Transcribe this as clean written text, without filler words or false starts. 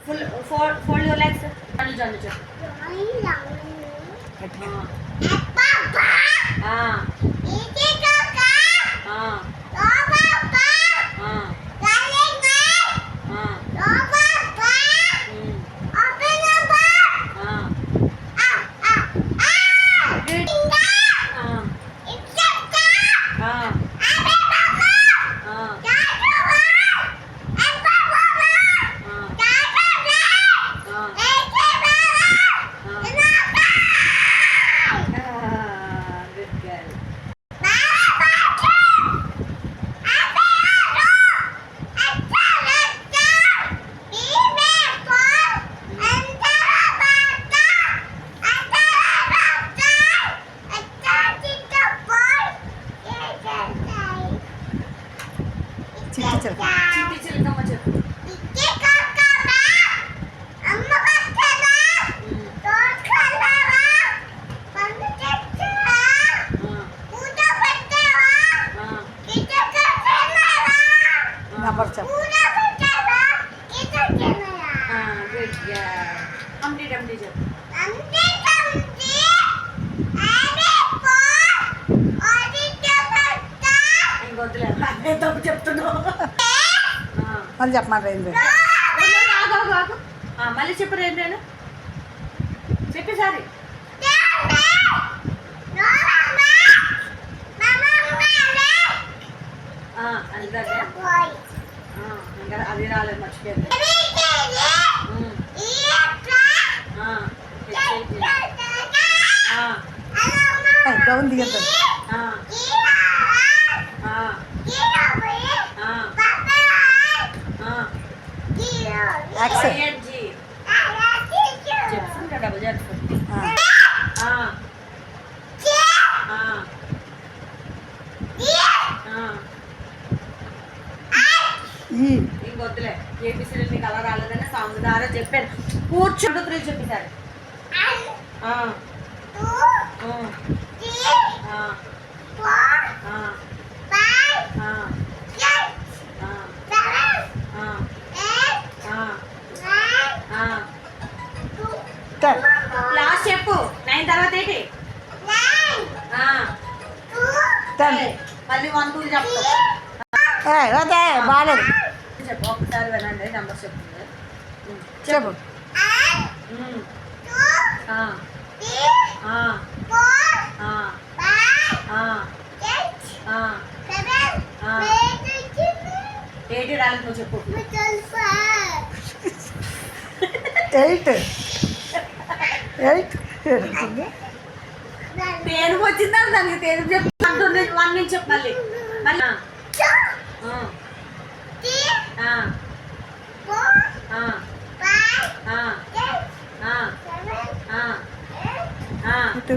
Full fold your legs. Janu చెప్పు. చిట్టి చిలకమ్మ చెప్పు. నెంబర్ చెప్పు. అమ్మి చెప్పు. ఇంకొద్దులే అదే తప్పు చెప్తున్నావు. మళ్ళీ చెప్పమంటారు ఏంటి? మళ్ళీ చెప్పు రేంద్ర చెప్పేసారి. అది రాలేదు మర్చిపోయింది. గౌన్ దిగద్దు. డబుల్ చెప్పు. ఇంకొద్దులే ఏపీసీలు నీకు అలా రాలేదని సాంగ్ ద్వారా చెప్పాను. కూర్చుంటూ త్రీ చెప్పేశారు. లాస్ట్ చెప్పు. 9 తర్వాత ఏంటి? మళ్ళీ 1 2 చెప్తా. బాగాలేదు చెప్పు. ఒకసారి వినండి. నెంబర్ చెప్తుంది. చెప్పు. ఏంటి రాలేదు నువ్వు చెప్పు. 8 పేరు వచ్చిందా దానికి పేరు చెప్పు. 1 నుంచి చెప్పు. మళ్ళీ మళ్ళీ ఇటు.